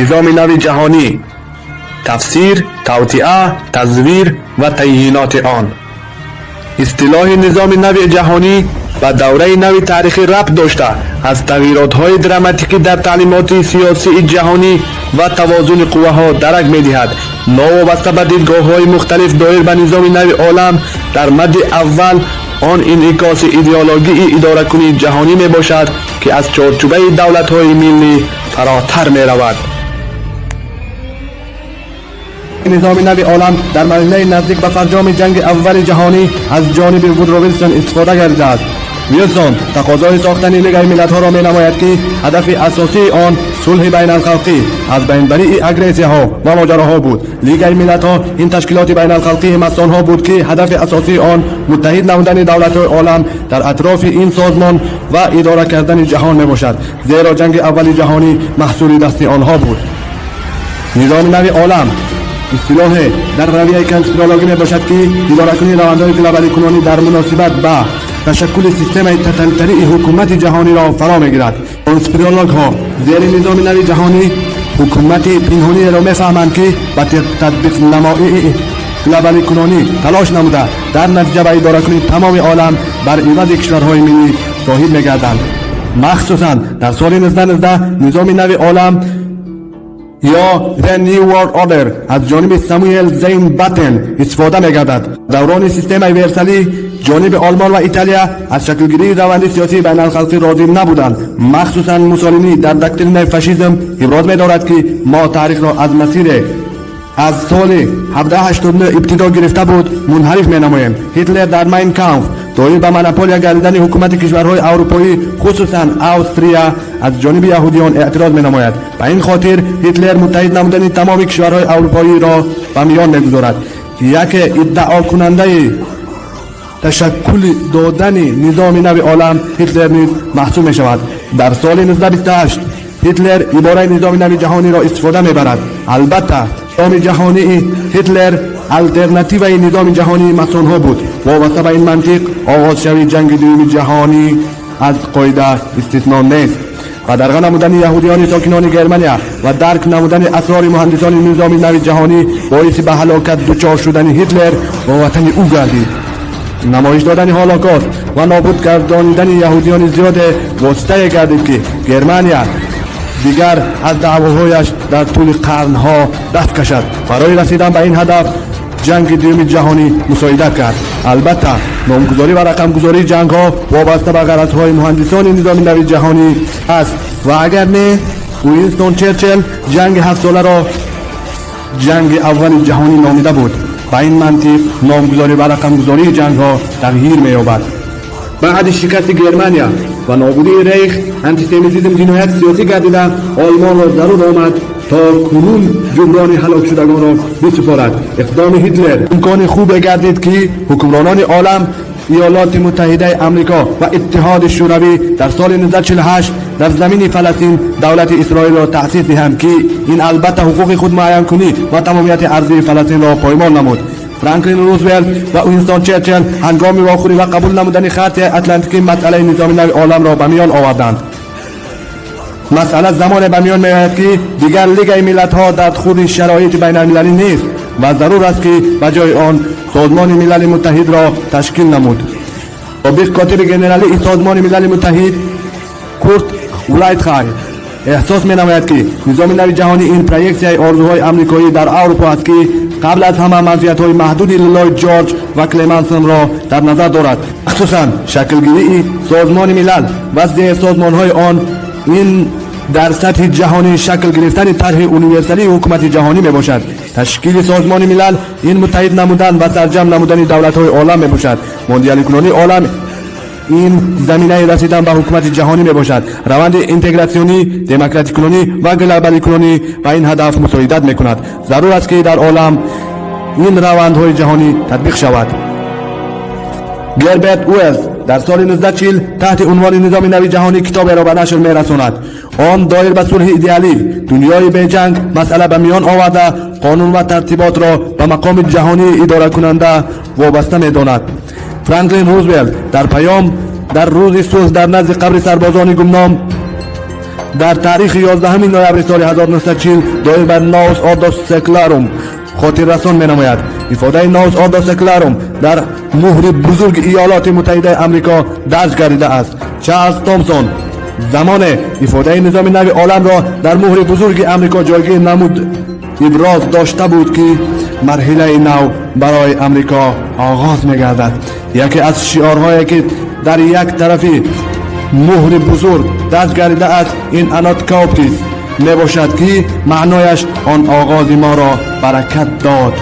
نظام نو جهانی، تفسیر، توطئه، تزویر و تعیینات آن. اصطلاح نظام نو جهانی به دوره نو تاریخی ربط داشته از تغییرات‌های دراماتیکی در تعلیمات سیاسی جهانی و توازن قواها درک می‌دهد. نوابسته به دیدگاه‌های مختلف دایر به نظام نو عالم در مد اول آن انعکاس ایدئولوژی اداره‌کنی جهانی میباشد که از چارچوبه دولت‌های ملی فراتر می‌رود. نظام نو عالم در مرحله نزدیک به فرجام جنگ اول جهانی از جانب وودرو ویلسون استفاده گردیده است. ویلسون تقاضای ساختن لیگ ملت‌ها را می‌نماید که هدف اساسی آن صلح بین الخلقی از بین‌بری اگریسی‌ها و ماجراها بود. لیگ ملت‌ها این تشکیلات بین الخلقی مصان‌ها بود که هدف اساسی آن متحد نمودن دولت‌های عالم در اطراف این سازمان و اداره کردن جهان میباشد، زیرا جنگ اول جهانی محصول دست آنها بود. نظام نو عالم اصطلاح در رویه کنسپیرولوژی میباشد که اداره‌کنی روندهای گلوبالی کنونی در مناسبت به تشکل سیستم تتالتری حکومت جهانی را فرا میگیرد. کنسپیرولوژها زیر نظام نو جهانی حکومت پنهانی را میفهمند که با تطبیق نمایی گلوبالی کنونی تلاش نموده در نتیجه به اداره کنی تمام عالم بر عوض کشورهای ملی صاحب میگردند. مخصوصا در سال 1919 نظام نو عالم یا The New World Order از جانب ساموئل زین باتن استفاده می‌گردد. دوران سیستم ورسالی جانب آلمان و ایتالیا از شکلگیری روند سیاسی بین الخلقی راضی نبودند. مخصوصا موسولینی در دکترین فاشیسم ابراز می‌دارد که ما تاریخ را از مسیر از سال 1789 ابتدا گرفته بود منحرف می‌نماییم. هیتلر در ماین کامف دایر به مونوپولیا گردیدن حکومت کشورهای اروپایی خصوصا استریا از جانب یهودیان اعتراض می‌نماید. به این خاطر هیتلر متحد نمودن تمام کشورهای اروپایی را به میان می‌گذارد. یک ادعا کننده تشکل دادن نظام نو عالم هیتلر نیز محسوب می‌شود. در سال 1928 هیتلر عباره نظام نو جهانی را استفاده می‌برد. البته نظام جهانی هیتلر الटरनेटिव نظام جهانی ماسون‌ها بود. وابسته به این منطق آغاز شوی جنگ دوم جهانی از قاعده استثنا نیست. و درگاه نمودن یهودیان ساکنان گرمانیا و درک نمودن اسرار مهندسان نظام نو جهانی باعث به هلاکت دچار شدن هیتلر و وطن او گردید. نمایش دادن هولوکاست و نابود گردانیدن یهودیان زیاد واسطه گردید که گرمانیا دیگر از دعواهایش در طول قرنها دست کشد. برای رسیدن به این هدف جنگ دوم جهانی مساعدت کرد. البته نامگذاری و رقمگذاری جنگ ها وابسته به غرضهای مهندسان نظام نو جهانی است و اگر نه وینستون چرچیل جنگ 7 ساله را جنگ اول جهانی نامیده بود. با این منطق نامگذاری و رقمگذاری جنگ ها تغییر می‌یابد. بعد شکست گرمانیا و نابودی ریخ انتیسمیتیسم جنایت سیاسی گردیده آلمان را ضرور آمد تا کنون جبران هلاک شدگان را بسپارد. اقدام هیتلر امکان خوب گردید که حکمرانان عالم ایالات متحده آمریکا و اتحاد شوروی در سال 1948 در زمین فلسطین دولت اسرائیل را تأسیس دهند که این البته حقوق خود معین کنی و تمامیت ارضی فلسطین را پایمال نمود. فرانکلین روزولت و وینستون چرچیل هنگام واخوری و قبول نمودن خط اتلانتیکی مسئله نظام نو عالم را به میان آوردند. مسئله زمان به میان میآید که دیگر لیگ ملت‌ها در خود شرایط بین المللی نیست و ضرور است که به جای آن سازمان ملل متحد را تشکیل نمود. تابع کاتب ژنرالی سازمان ملل متحد کورت ولایتخای احساس می‌نماید که نظام نو جهانی این پروژه آرزوهای آمریکایی در اروپا است که قبل از همه منفعت‌های محدود لوید جورج و کلمنسون را در نظر دارد. خصوصا شکلگیری سازمان ملل و سازمان‌های آن این در سطح جهانی شکل گرفتن طرح اونیورسالی حکومت جهانی میباشد. تشکیل سازمان ملل این متحد نمودن و سرجم نمودن دولت‌های عالم میباشد. موندیالی کنونی عالم این زمینه رسیدن به حکومت جهانی میباشد. روند اینتگراسیونی، دموکراتیک کنونی و گلوبالی کنونی به این هدف مساعدت میکند. ضرور است که در عالم این روندهای جهانی تطبیق شود. گربرت ویلز در سال 1940 تحت عنوان نظام نو جهانی کتاب را به نشر میرساند. آن دایر به صلح ایدئالی دنیای بی جنگ مسئله به میان آورده قانون و ترتیبات را به مقام جهانی اداره کننده وابسته میداند. فرانکلین روزولت در پیام در روز صلح در نزد قبر سربازان گمنام در تاریخ 11 نوامبر سال 1940 دایر بر ناوس آردو سکلاروم خاطر رسان می نماید. افاده ناوس آردو سکلاروم در مهر بزرگ ایالات متحده آمریکا درج گردیده است. چارلز تومسون زمان افاده نظام نوی عالم را در مهر بزرگ آمریکا جایگیر نمود ابراز داشته بود که مرحله نو برای آمریکا آغاز می گردد. یکی از شعارهایی که در یک طرفی مهر بزرگ درج گردیده است این اناتکاپتیس می باشد که معنایش آن آغاز ما را برکت داد.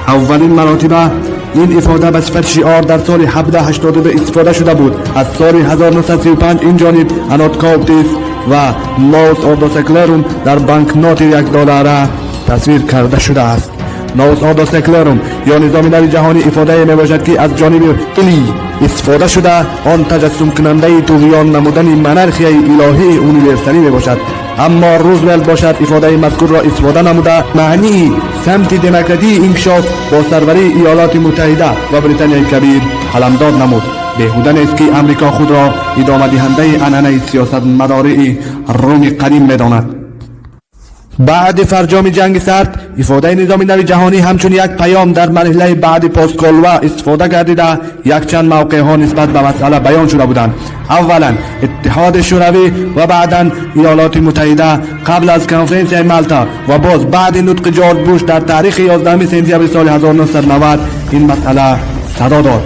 اولین مراتب این افاده به صفت شعار در سال 1782 استفاده شده بود. از سال 1935 این جانب اناتکاپتیس و ناوس آردو سکلاروم در بانکنوت $1 تصویر کرده شده است. ناوس آردو سکلاروم یا نظام نوی جهانی افاده می باشد که از جانب الی استفاده شده آن تجسم کننده طغیان نمودن منرخی الهی اونیورسالی می باشد. اما روزولت باشد افاده مذکور را استفاده نموده معنی سمت دموکراسی انکشاف با سروری ایالات متحده و بریتانیای کبیر قلمداد نمود. بیهوده نیست که امریکا خود را ادامه دهنده عنعنه سیاست مداری روم قدیم می‌داند. بعد فرجام جنگ سرد افاده نظام نوی جهانی همچون یک پیام در مرحله بعد پستکولوا استفاده گردیده یک چند موقع ها نسبت به مسئله بیان شده بودند. اولا اتحاد شوروی و بعدا ایالات متحده قبل از کنفرانسی مالتا و باز بعد نطق جورج بوش در تاریخ 11 سپتامبر سال 1990 این مسئله صدا داد.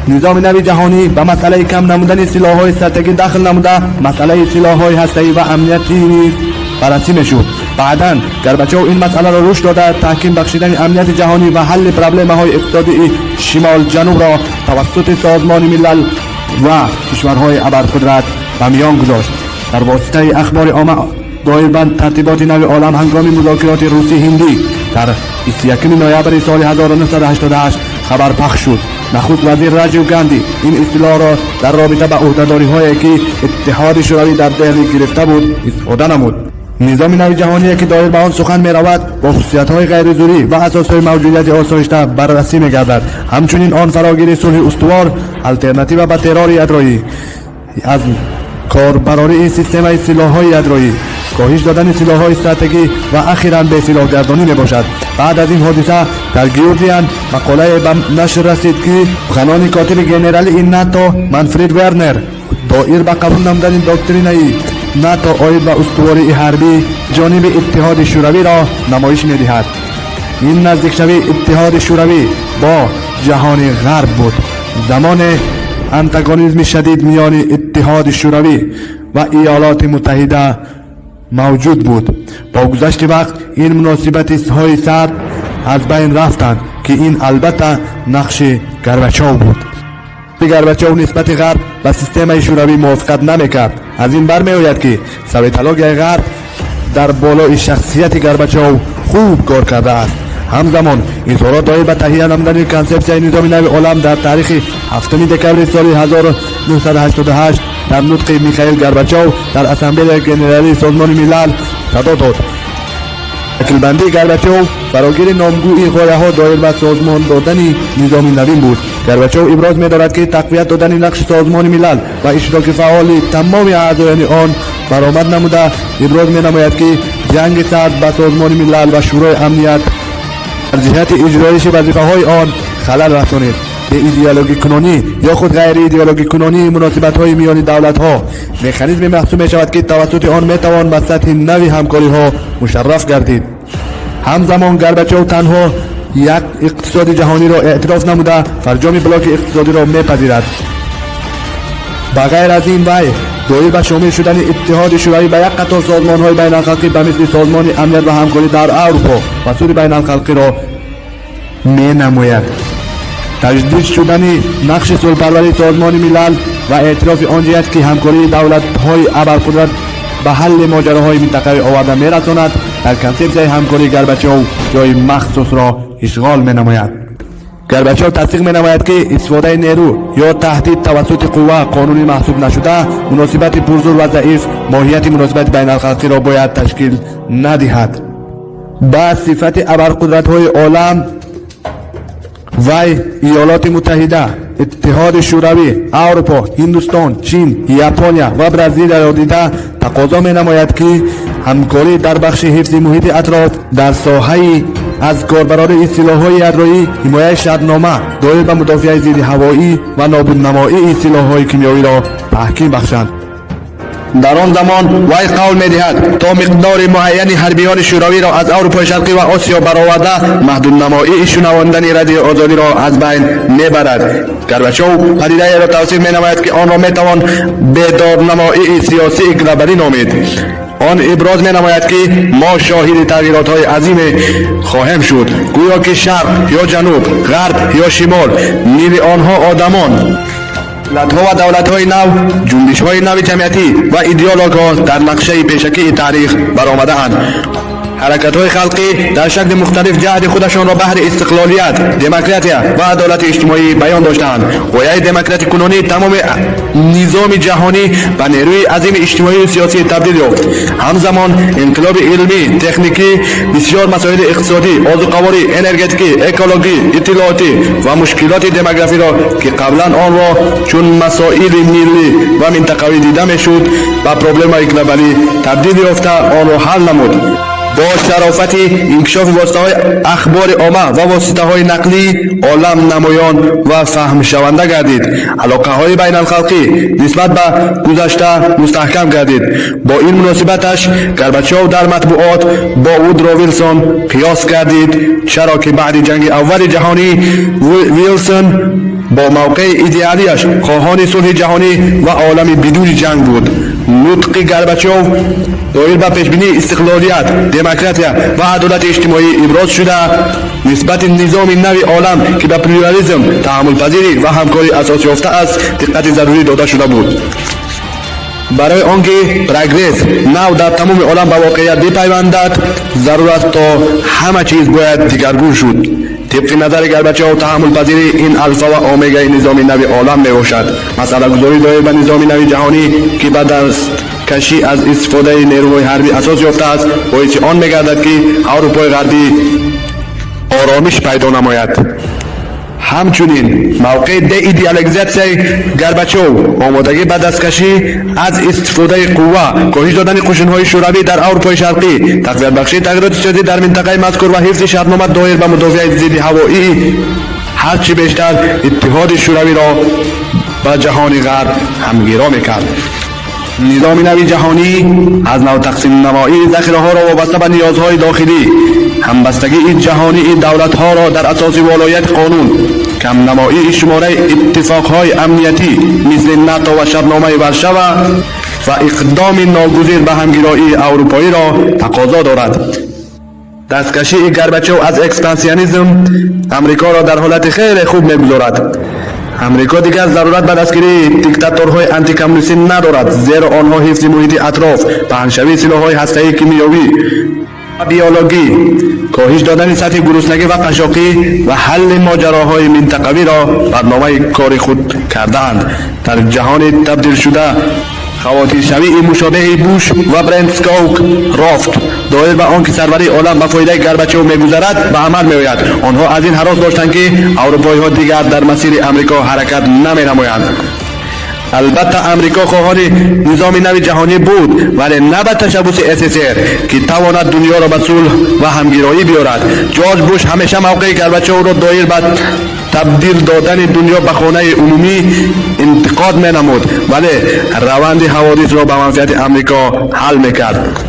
نظام نوی جهانی به مسئله کم نمودن سلاح‌های استراتژیکی داخل نموده مسئله سلاح‌های هسته‌ای و امنیتی نیز بررسی می‌شد. بعداً گورباچوف این مسئله را روش داده تحکیم بخشیدن امنیت جهانی و حل پرابلم‌های اقتصادی شمال جنوب را توسط سازمان ملل و کشورهای ابرقدرت به میان گذاشت. در واسطه اخبار عامه دایر بر ترتیبات نوی عالم هنگام مذاکرات روسی هندی در 21 نوامبر سال 1988 خبر پخش شد. نخست وزیر راجیو گاندی این اصطلاح را در رابطه به عهدهداری‌هایی که اتحاد شوروی در دهلی گرفته بود استفاده نمود. نظام نوی جهانی که دایر به آن سخن می رود با خصوصیت‌های غیر ضروری و اساس‌های موجودیت آسایشته بررسی می گردد. همچنین آن فراگیری صلح استوار الترناتیو به ترور یادرایی از کاربراری سیستم سلاح‌های یادرایی کاهش دادن سلاح‌های استراتژیکی و اخیراً به سلاح گردانی می باشد. بعد از این حادثه در گیوردین مقاله به نشر رسید که سخنان کاتب ژنرال این ناتو منفرید ورنر دایر به قبول نمودن دکترینای ناتو آید به استواری حربی جانب اتحاد شوروی را نمایش می دهد. این نزدیک شوی اتحاد شوروی با جهان غرب بود. زمان انتگونیسم شدید میان اتحاد شوروی و ایالات متحده موجود بود. با گذشت وقت این مناسبت های سرد از بین رفتند که این البته نقش گورباچوف بود. گورباچوف نسبت غرب و سیستم شوروی موافقت نمیکرد. از این برمیآید که سویت‌های غرب در بالای شخصیت گورباچوف خوب کار کرده است. همزمان اظهارات دایر به تهیه نمودن کنسپسیون نظام نوی عالم در تاریخ 7 دکامبر سال 1988 در نطق میخائیل گورباچوف در اسامبله ژنرالی سازمان ملل صدا داد. شکل‌بندی گورباچوف فراگیر نامگویی غایه‌ها دایر به سازمان دادن نظام نوین بود. گورباچوف ابراز می‌دارد که تقویت دادن نقش سازمان ملل و اشتراک فعال تمام اعضایان آن برآمد نموده ابراز می‌نماید که جنگ سرد به سازمان ملل و شورای امنیت در جهت اجرایش وظیفه‌های آن خلل رسانید. به ایدئولوژی کنونی یا خود غیر ایدئولوژی کنونی مناسبت‌های میان دولت‌ها مکانیزم محسوب می‌شود که توسط آن می‌توان به سطح نوی همکاری‌ها مشرف گردید. همزمان گورباچوف تنها یک اقتصاد جهانی را اعتراف نموده فرجام بلاک اقتصادی را می‌پذیرد. بغیر از این وی دایر به شامل شدن اتحاد شوروی به یک قطار سازمان‌های بین‌الخلقی به مثل سازمان امنیت و همکاری در اروپا و سود بین‌الخلقی را می‌نماید. تجدید شدن نقش صلح‌پروری سازمان ملل و اعتراف آن جهت که همکاری دولت‌های ابرقدرت به حل ماجراهای منطقه‌ای آورده می‌رساند در کنسپسیون همکاری گورباچوف جای مخصوص را اشغال می‌نماید. گورباچوف تصدیق می‌نماید که استفاده نیرو یا تهدید توسط قوه قانونی محسوب نشده مناسبت پرزور و ضعیف ماهیت مناسبت بین‌الخلقی را باید تشکیل ندهد. با صفت ابرقدرت‌های عالم وی ایالات متحده، اتحاد شوروی، اروپا، هندوستان، چین، ژاپن و برزیل را دیده تقاضا می نماید که همکاری در بخش حفظ محیط اطراف در ساحه از کاربران سلاح‌های یادرایی، حمایت شرطنامه دایر به مدافع ضد هوایی و نابودنمایی سلاح‌های کیمیایی را تحکیم بخشند. در آن زمان وی قول می‌دهد تا مقدار معینی حربیان شوروی را از اروپای شرقی و آسیا برآورده محدود نمایی شنواندن رادیو آزادی را از بین میبرد. گورباچوف پدیده را توصیف می‌نماید که آن را میتوان بیدارنمایی سیاسی گلوبالی نامید. آن ابراز می‌نماید که ما شاهد تغییرات‌های عظیم خواهیم شد، گویا که شرق یا جنوب، غرب یا شمال، نیل آنها آدمان، ملت‌ها و دولت‌های نو، جنبش‌های نو جمعیتی و ایدئولوژی‌ها در نقشه پیشکی تاریخ برآمده‌اند. حرکت‌های خلقی در شکل مختلف جهد خودشان را بهر استقلالیت، دموکراسی و عدالت اجتماعی بیان داشتند. گویای دموکراسی کنونی تمام نظام جهانی به نیروی عظیم اجتماعی و سیاسی تبدیل یافت. همزمان انقلاب علمی، تکنیکی، بسیار مسائل اقتصادی، آذوقه‌واری، انرژتیکی، اکولوژی، اطلاعاتی و مشکلات دموگرافی را که قبلا آن را چون مسائل ملی و منطقوی دیده میشد به پروبلم‌های گلوبالی تبدیل یافته آن را حل نمود. با شرافت انکشاف واسطه‌های اخبار عامه و واسطه‌های نقلی عالم نمایان و فهم شونده گردید. علاقه‌های بین الخلقی نسبت به گذشته مستحکم گردید. با این مناسبتش گورباچوف در مطبوعات با وودرو ویلسون قیاس گردید، چرا که بعد جنگ اول جهانی ویلسون با موقع ایدئالیش خواهان صلح جهانی و عالمی بدون جنگ بود. نطق گورباچوف دایر به پیشبینی استقلالیت، دموکراسی و عدالت اجتماعی ابراز شده نسبت نظام نوی عالم که به پلورالیسم، تحمل پذیری و همکاری اساس یافته است دقت ضروری داده شده بود. برای آنکه پروگرس نو در تمام عالم به واقعیت بپیوندد ضرور است تا همه چیز باید دیگرگون شد. طبق نظر گورباچوف تحمل پذیری این الفا و اومگای نظام نوی عالم می باشد. مسئله گذاری دایر به نظام نوی جهانی که به دست کشی از استفاده نیروهای حربی اساس یافته است باعث آن می‌گردد که اروپای غربی آرامش پیدا نماید. همچنین موقع دی ایدئالیزاسیون گورباچوف آمادگی به دستکشی از استفاده قوه، کاهش دادن قشون‌های شوروی در اروپای شرقی، تقویت بخشی تغییرات سیاسی در منطقه مذکور و حفظ شرطنامه دایر به مدافع ضد هوایی هرچی بیشتر اتحاد شوروی را با جهان غرب همگیرا می‌کرد. نظام نوی جهانی از نو تقسیم نمایی ذخیره‌ها را وابسته به نیازهای داخلی، همبستگی جهانی دولت‌ها را در اساس ولایت قانون، کم نمایی شماره اتفاقهای امنیتی مثل ناتو و شرطنامه ورشو و اقدام ناگزیر به همگرایی اروپایی را تقاضا دارد. دستکشی گورباچوف از اکسپانسیونیسم امریکا را در حالت خیلی خوب می‌گذارد. امریکا دیگر ضرورت به دستگیری دیکتاتورهای آنتی کمونیستی ندارد، زیرا آنها حفظ محیط اطراف، پهنشوی سلاح‌های هسته‌ای کیمیایی و بیولوژی، کاهش دادن سطح گرسنگی و قشاقی و حل ماجراهای منطقوی را برنامه کار خود کردند. در جهان تبدیل شده خواتیر شوی مشابه بوش و برنسکوک رافت دایر به آنکه سروری عالم به فایده گورباچوف می‌گذرد به عمل می‌آید. آنها از این هراس داشتند که اروپایی‌ها دیگر در مسیر امریکا حرکت نمی‌نمایند. البته امریکا خواهان نظام نوی جهانی بود، ولی نه به تشبث SSR که تواند دنیا را به صلح و همگرایی بیارد. جورج بوش همیشه موقع گورباچوف را دایر به تبدیل دادن دنیا به خانه عمومی انتقاد می‌نمود، ولی روند حوادث را به منفعت امریکا حل می‌کرد.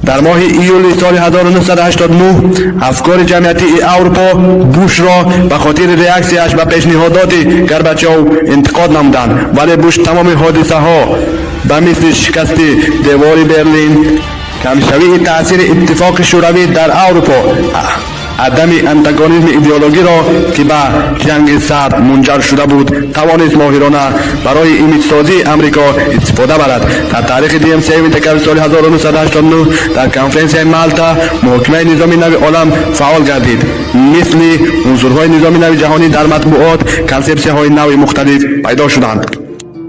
در ماه ایول سال 1989 افکار جمعیتی اروپا بوش را به خاطر ریاکسیش به پیشنهادات گورباچوف انتقاد نمودند، ولی بوش تمام حادثه ها به مثل شکست دیوار برلین، کمشوی تاثیر اتفاق شوروی در اروپا، عدم انتگونیسم ایدئولوژی را که به جنگ سرد منجر شده بود توانست ماهرانه برای ایمیج سازی امریکا استفاده برد. در تاریخ DMCA دکمبر سال 1989 در کنفرانس مالتا محکمه نظام نوی عالم فعال گردید. مثل عنصرهای نظام نوی جهانی در مطبوعات کنسپسی‌های نوی مختلف پیدا شدند.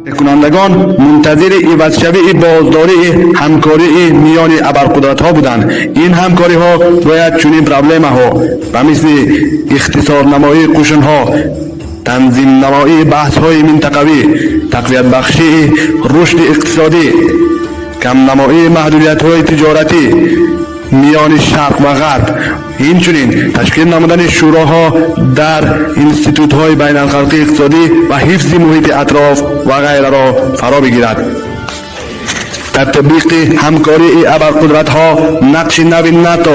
کنندگان منتظر عوض‌شوی بازداری همکاری میان ابرقدرت‌ها بودند. این همکاری‌ها باید چنین پرابلم‌ها و مثل اختصار نمایی قشن‌ها، تنظیم نمایی بحث‌های منطقوی، تقویت بخشی رشد اقتصادی، کم نمایی محدودیت‌های تجارتی میان شرق و غرب، همچنین تشکیل نمودن شوراها در انستیتوت‌های بین‌الخلقی اقتصادی و حفظ محیط اطراف و غیره را فرا بگیرد. تطبیق همکاری ابرقدرت‌ها نقش نو ناتو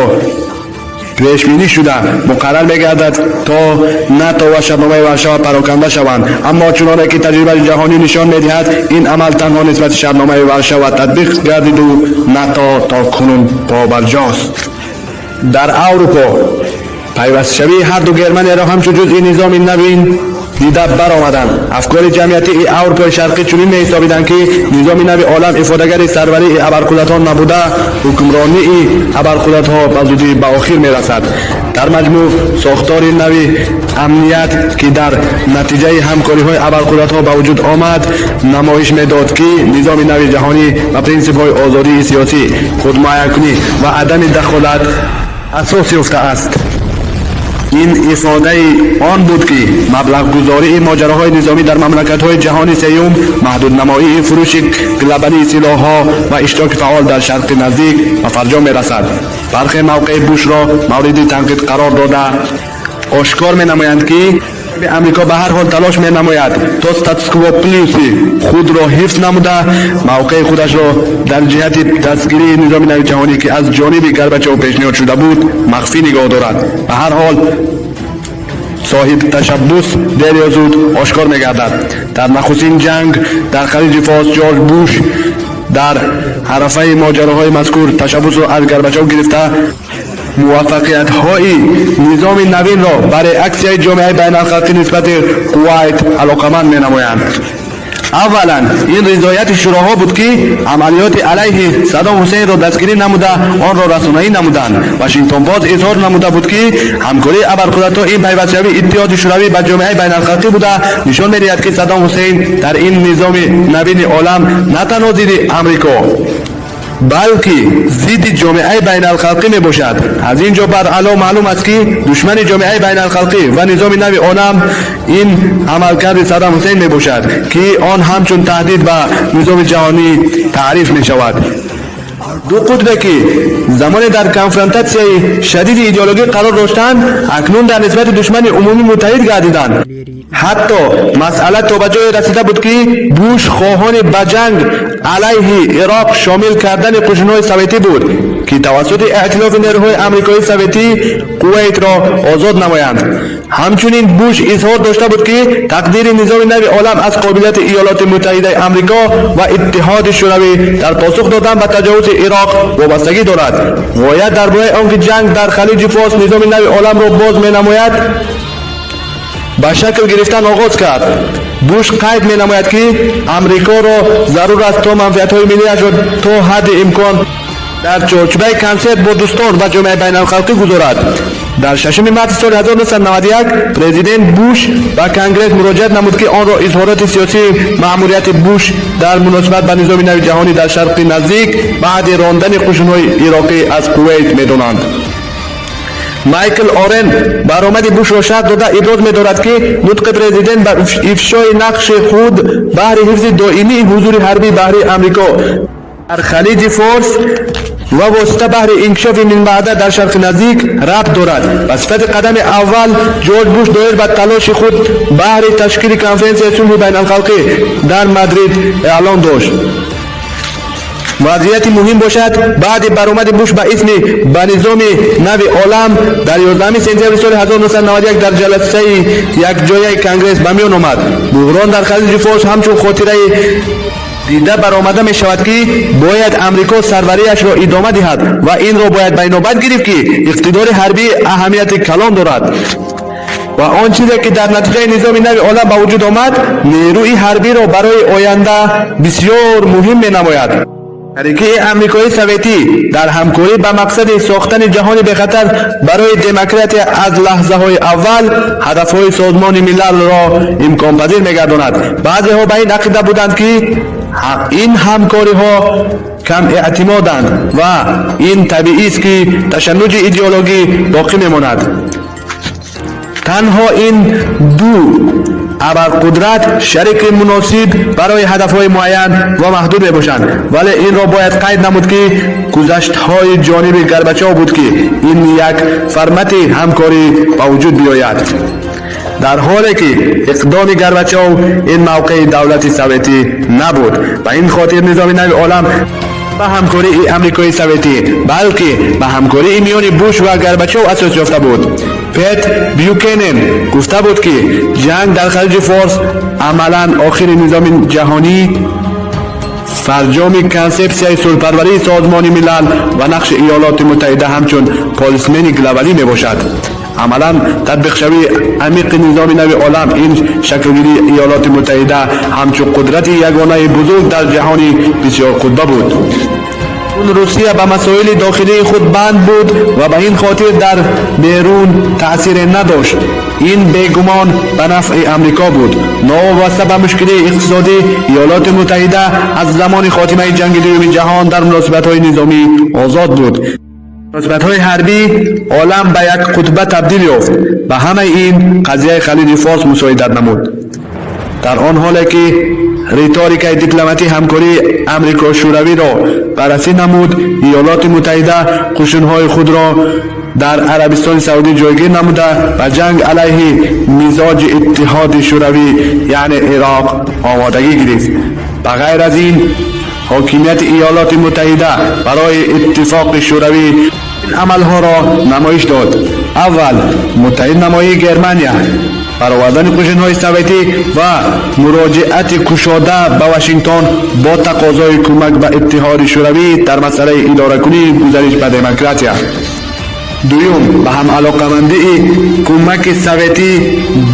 پیش بینی شده مقرر می‌گردد تا ناتو و شبنامه ورشو پراکنده شوند، اما چنانکه که تجربه جهانی نشان می‌دهد این عمل تنها نسبت شبنامه ورشو تطبیق گردید و ناتو تا کنون پابرجاست. در اروپا پیوست شوی هر دو گرمانی را همچون جزئی نظام نوین دیده برآمدند. افکار جمعیتی اروپای شرقی چنین می‌حسابیدند که نظام نو عالم افاده‌گر سروری ابرقدرت‌ها نبوده، حکمرانی ابرقدرت‌ها به زودی به آخر می‌رسد. در مجموع ساختار نوی امنیت که در نتیجه همکاری‌های ابرقدرت‌ها به وجود آمد نمایش می‌داد که نظام نو جهانی و پرینسیپ‌های آزادی سیاسی، خودمحورکنی و عدم دخالت اساس یافته است. این افاده آن بود که مبلغ گذاری ماجراهای نظامی در مملکت‌های جهان سوم، محدود نمایی فروش گلوبالی سلاح‌ها و اشتراک فعال در شرق نزدیک و فرجام می‌رسد. برخی موقع بوش را مورد تنقید قرار داده آشکار می‌نمایند که به امریکا به هر حال تلاش می‌نماید تا استاتوس پلیسی خود را حفظ نموده موقع خودش را در جهت دستگیری نظام نو جهانی که از جانب گورباچوف پیشنهاد شده بود مخفی نگاه دارد. به هر حال صاحب تشبث دیر یا زود آشکار می‌گردد. در نخستین جنگ در خلیج فارس جورج بوش در حرفه ماجراهای مذکور تشبث را از گورباچوف گرفته موفقیت‌های نظام نوین را برای اکثر جامعه بین‌الخلقی نسبت کویت علاقمند می‌نمایند. اولا این رضایت شوراها بود که عملیات علیه صدام حسین را دستگیری نموده آن را رسانه‌ای نمودند. واشنگتن باز اظهار نموده بود که همکاری ابرقدرت‌ها این پیوست‌شوی اتحاد شوروی با جامعه بین‌الخلقی بوده نشان می‌دهد که صدام حسین در این نظام نوین عالم نه تنها ضد امریکا بلکه ضد جامعه بین‌الخلقی می باشد. از اینجا بر علاوه معلوم است که دشمن جامعه بین‌الخلقی و نظام نو عالم این عملکرد صدام حسین می باشد که آن همچون تهدید به نظام جهانی تعریف می شود. دو قطبی که زمان در کنفرانتاسیون شدید ایدئولوژی قرار داشتند اکنون در نسبت دشمن عمومی متحد گردیدند. حتی مسئله تا به جای رسیده بود که بوش خواهان به جنگ علیه عراق شامل کردن قشن‌های سوویتی بود که توسط ائتلاف نیروهای آمریکایی سوویتی کویت را آزاد نمایند. همچنین بوش اظهار داشته بود که تقدیر نظام نو عالم از قابلیت ایالات متحده آمریکا و اتحاد شوروی در پاسخ دادن به تجاوز عراق وابستگی دارد. غایت درباره آنکه جنگ در خلیج فارس نظام نو عالم را باز می‌نماید به شکل گرفتن آغاز کرد. بوش قید می‌نماید که امریکا را ضرور است تا منفعت‌های ملی‌اش را تا حد امکان در چارچوب کنسرت با دوستان و جامعه بین‌الخلقی گذارد. در 6 مارس سال 1991 پرزیدنت بوش به کنگره مراجعه نمود که آن را اظهارات سیاسی مأموریت بوش در مناسبت به نظام نو جهانی در شرق نزدیک بعد راندن قشن‌های عراقی از کویت می‌دانند. مایکل آرن برآمد بوش را شرط داده ابراز می‌دارد که نطق پرزیدنت بر افشای نقش خود برای حفظ دائمی حضور حربی بحری آمریکا در خلیج فارس و واسطه بحر انکشاف من بعد در شرق نزدیک ربط دارد. به صفت قدم اول جورج بوش دایر به تلاش خود بحر تشکیل کنفرانس صلح بین‌الخلقی در مادرید اعلان داشت. وضعیت مهم باشد بعد برآمد بوش به اسم به نظام نو عالم در 11 سپتامبر سال 1991 در جلسه یک جای کنگره به میان آمد. بحران در خلیج فارس همچون خاطره دیده برآمده می شود که باید امریکا سروریش را ادامه دهد و این را باید به نوبت گرفت که اقتدار حربی اهمیت کلان دارد و آن چیزی که در نتیجه نظام نو عالم به وجود آمد نیروی حربی را برای آینده بسیار مهم می نماید. شریکی امریکایی سوویتی در همکاری با مقصد ساختن جهانی به خطر برای دموکراسی از لحظه های اول هدف های سازمان ملل را امکان پذیر می‌گرداند. بعضی ها به این عقیده بودند که این همکاری ها کم اعتمادند و این طبیعی است که تشنج ایدئولوژی باقی میماند. تنها این دو ابرقدرت شریک مناسب برای هدفهای معین و محدود می باشند، ولی این را باید قید نمود که گذشته‌های جانب گورباچوف بود که این یک فرمت همکاری با وجود بیاید. در حالی که اقدام گورباچوف این موقع دولت سوویتی نبود، و این خاطر نظام نو عالم به همکاری امریکایی سوویتی بلکه به همکاری میان بوش و گورباچوف اساس یافته بود. پت بیوکنن گفته بود که جنگ در خلیج فارس عملاً آخر نظام جهانی، فرجام کنسپسیای صلح‌پروری سازمان ملل و نقش ایالات متحده همچون پالیسمن گلوبالی می باشد. عملاً تطبیق شوی عمیق نظام نو عالم این شکلگیری ایالات متحده همچون قدرت یگانه بزرگ در جهانی بسیار قطبه بود. چون روسیه به مسائل داخلی خود بند بود و به این خاطر در بیرون تأثیر نداشت، این بیگمان به نفع امریکا بود. نوابسته به مشکل اقتصادی ایالات متحده از زمان خاتمه جنگ دوم جهان در مناسبت‌های نظامی آزاد بود. مناسبت‌های حربی عالم به یک قطبه تبدیل یافت. به همه این قضیه خلیج فارس مساعدت نمود. در آن حالی که ریتوریکای دیپلماتی همکاری امریکا شوروی را بررسی نمود، ایالات متحده قشون‌های خود را در عربستان سعودی جایگیر نموده و جنگ علیه مزاج اتحاد شوروی یعنی عراق آمادگی گرفت. بغیر از این حاکمیت ایالات متحده برای اتفاق شوروی این عملها را نمایش داد. اول متحد نمایی گرمانیا، برآوردن قشن‌های سوویتی و مراجعت کشاده به واشنگتن با تقاضای کمک به اتحاد شوروی در مسئله اداره‌کنی گزارش به دموکراسی. دوم به هم علاقمندی کمک سوویتی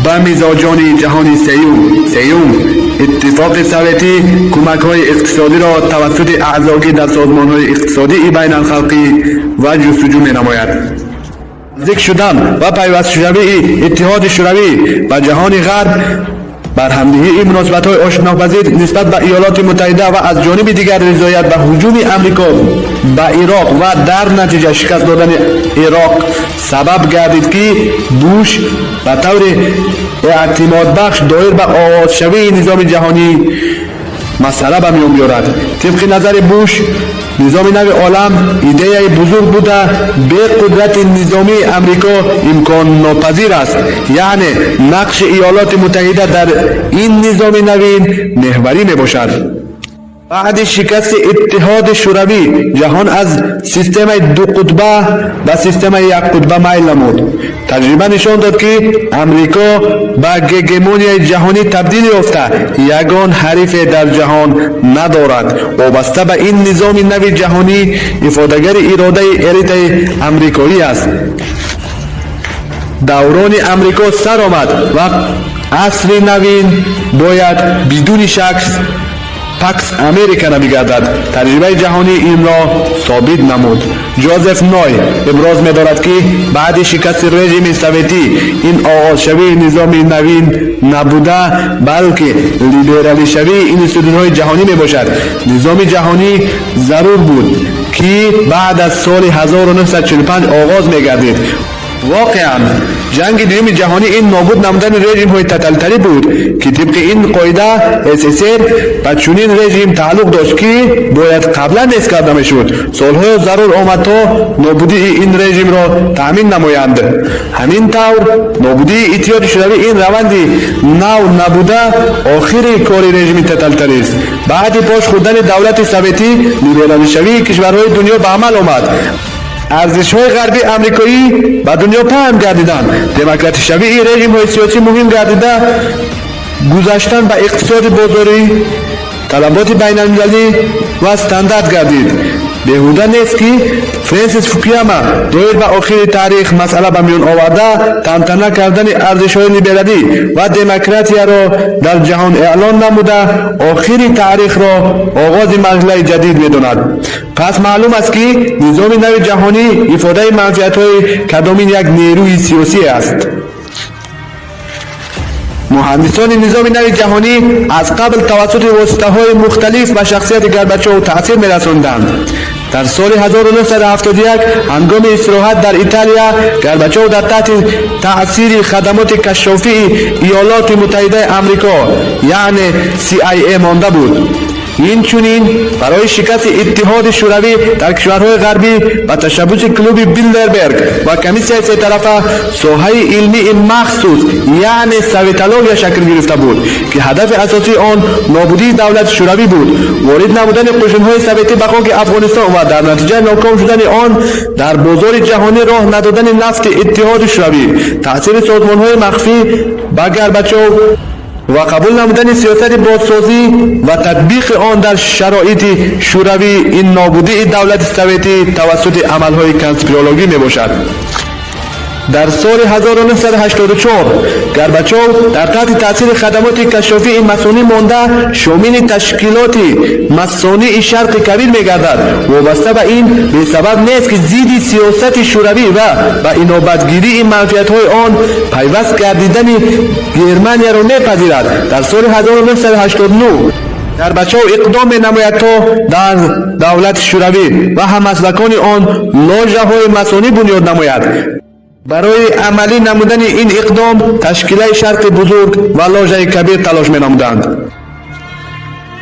به مزاجان جهانی. سیوم اتفاق سوویتی کمک های اقتصادی را توسط اعضای در سازمان های اقتصادی بین الخلقی و جستجو می نماید. نزدیک شدن و پیوست شوی اتحاد شوروی و جهان غرب بر همدیگه این مناسبت‌های آشناپذیر نسبت به ایالات متحده و از جانب دیگر رضایت به هجوم امریکا به عراق و در نتیجه شکست دادن عراق سبب گردید که بوش به طور اعتماد بخش دایر به آغاز شوی نظام جهانی مسئله به میان بیارد. طبق نظر بوش نظام نو عالم ایده بزرگ بوده به قدرت نظامی امریکا امکان ناپذیر است، یعنی نقش ایالات متحده در این نظام نوین محوری می باشد. بعد شکست اتحاد شوروی جهان از سیستم دو قطبه به سیستم یک قطبه میل نمود. تجربه نشان داد که امریکا به هژمونی جهانی تبدیل یافته یگان حریف در جهان ندارد. وابسته به این نظام نو جهانی افادهگر اراده الیت امریکایی است. دوران امریکا سر آمد و عصر نوین باید بدون شک پکس امریکا نمی‌گردد. تجربه جهانی این را ثابت نمود. جوزف نوی ابراز می‌دارد که بعد شکست رژیم سوویتی این آغاز شوی نظام نوین نبوده بلکه لیبرالی شوی اینستیتوت‌های جهانی میباشد. نظام جهانی ضرور بود که بعد از سال 1945 آغاز می‌گردید. واقعا جنگ دوم جهانی این نابود نمودن رژیم های تتالتری بود که طبق این قاعده SSR به چنین رژیم تعلق داشت که باید قبلا نیست کرده میشد. سالها ضرور آمد تا نابودی این رژیم را تامین نمایند. همین طور نابودی اتحاد شوروی این روندی نو نبوده آخر کار رژیم تتالتری است. بعد پاش خوردن دولت سوویتی لیبرالی شوی کشورهای دنیا به عمل آمد. ارزش‌های غربی امریکایی به دنیا پهن گردیدند. دموکراتی شوی این رژیم‌های سیاسی مهم گردیده گذاشتن به اقتصاد بازاری، طلبات بین‌المللی و استاندارد گردید. беҳуда нест ки Фрэнсис Фукуяма доир ба охири таърих масъала ба миён оварда тантана кардани арзишҳои либералӣ ва демократияро дар ҷаҳон эълон намуда охири таърихро оғози марҳилаи ҷадид медонад. пас маълум аст ки низоми нави ҷаҳонӣ ифодаи манфиатҳои кадомин як нерӯи сиёсӣ аст. муҳандисони низоми нави ҷаҳонӣ аз қабл тавассути воситаҳои мухталиф ба шахсияти Горбачёв таъсир мерасонданд. дар соли 1971 ҳангоми истироҳат дар Италия Горбачёв дар таҳти таъсири хадамоти кашшофии Иёлоти Муттаҳидаи Амрико яъне CIA монда буд. инчунин барои шикасти иттиҳоди шӯравӣ дар кишварҳои ғарбӣ ба ташаббуси клуби Билдерберг ва комиссияи сетарафа соҳаи илмии махсус яъне советология шакл гирифта буд ки ҳадафи асосии он нобудии давлати шӯравӣ буд, ворид намудани қӯшунҳои советӣ ба хоки Афғонистон ва дар натиҷаи ноком шудани он дар бозори ҷаҳонӣ роҳ надодани нафти иттиҳоди шӯравӣ, таъсири созмонҳои махфӣ ба Горбачёв ва қабул намудани сиёсати бозсозӣ ва татбиқи он дар шароити шӯравӣ ин нобудии давлати советӣ тавассути амалҳои конспирологӣ мебошад. дар соли 1984 Горбачёв дар таҳти таъсири хадамоти кашшофии масонӣ монда шомили ташкилоти масонии Шарқи Кабир мегардад. вобаста ба ин бесабаб нест ки зидди сиёсати шӯравӣ ва ба инобатгирии манфиатҳои он пайваст гардидани Германияро мепазирад. дар соли 1989 Горбачёв иқдом менамояд то дар давлати шӯравӣ ва ҳамаслакони он ложаҳои масонӣ бунёд намояд. барои амалӣ намудани ин иқдом ташкилаи Шарқи Бузург ва ложаи Кабир талош менамуданд.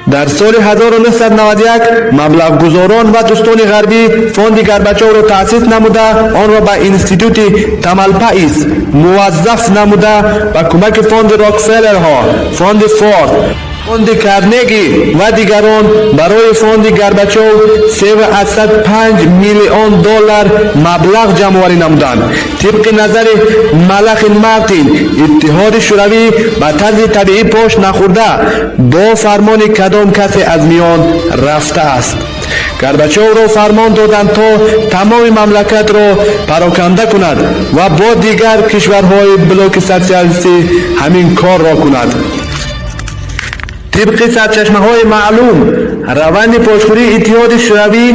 дар соли 1991 маблағгузорон ва дӯстони ғарбӣ фонди Горбачёвро таъсис намуда онро ба институти Тамалпаис муваззаф намуда ба кӯмаки фонди Рокфеллерҳо, фонди Форд, фонди Карнеги ва дигарон барои фонди Горбачёв $305 миллион маблағ ҷамъоварӣ намуданд. тибқи назари Малахин Мартин, иттиҳоди шӯравӣ ба тарзи табиӣ пош нахӯрда бо фармони кадом касе аз миён рафтааст. Горбачёвро фармон доданд то тамоми мамлакатро пароканда кунад ва бо дигар кишварҳои блоки социалистӣ ҳамин корро кунад. طبق سرچشمه‌های معلوم روند پاشخوری اتحاد شوروی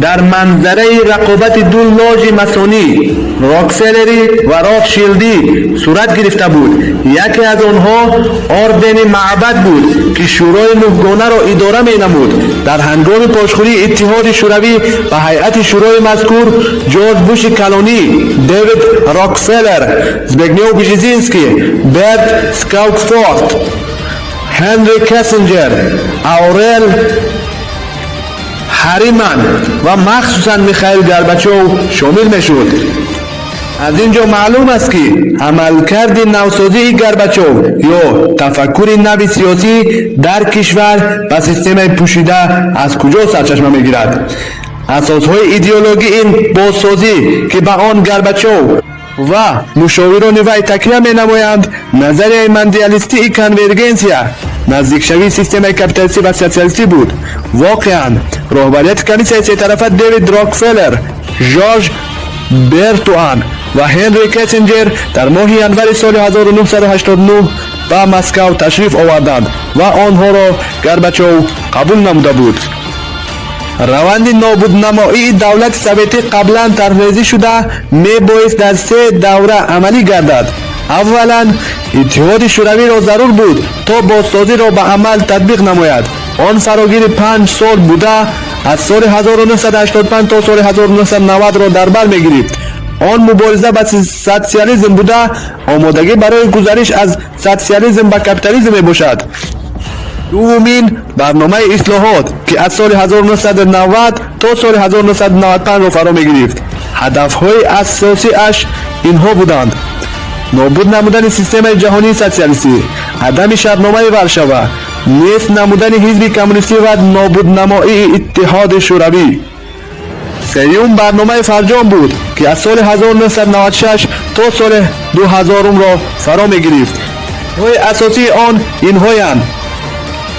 در منظره رقابت دو لاژ ماسونی راکفلری و راکشیلدی صورت گرفته بود. یکی از آنها آردن معبد بود که شورای نهگانه را اداره می‌نمود. در هنگام پاشخوری اتحاد شوروی به هیئت شورای مذکور جورج بوش کلانی، دیوید راکفلر، زبگنیو بژیزینسکی، برت سکاوکفورت، هنری کسینجر، آورل هریمن و مخصوصا میخائیل گورباچوف شامل میشد. از اینجا معلوم است که عملکرد نوسازی گورباچوف یا تفکر نو سیاسی در کشور و سیستم پوشیده از کجا سرچشمه میگیرد. اساسهای ایدئولوژی این بازسازی که به آن گورباچوف و مشاوران وی تکیه می نمایند نظریه ماندیالیستی کنورگنسیا نزدیکشوی سیستم کپیتالیستی و سوسیالیستی بود. واقعا رهبریت کمیسیون سه طرفه دیوید راکفلر، جورج برتوان و هنری کسینجر در ماه ینور سال 1989 به مسکو تشریف آوردند و آنها را گورباچوف قبول نموده بود. روند نابودنمایی دولت سوویتی قبلا طرحریزی شده میبایست در سه دوره عملی گردد. اولا اتحاد شوروی را ضرور بود تا بازسازی را به عمل تطبیق نماید. آن فراگیر 5 سال بوده از سال 1985 تا سال 1990 را در بر میگرفت. آن مبارزه با سوسیالیسم بوده آمادگی برای گذشت از سوسیالیسم به کپیتالیسم میباشد. دومین برنامه اصلاحات که از سال 1990 تا سال 1995 را فرا میگرفت. هدفهای اساسی اش اینها بودند: نابود نمودن سیستم جهانی سوسیالیستی، عدم شرطنامه ورشوا، نیست نمودن حزب کمونیستی و نابود نمایی اتحاد شوروی. سوم برنامه فرجام بود که از سال 1996 تا سال 2000 را فرا میگرفت. های اساسی آن اینهایند: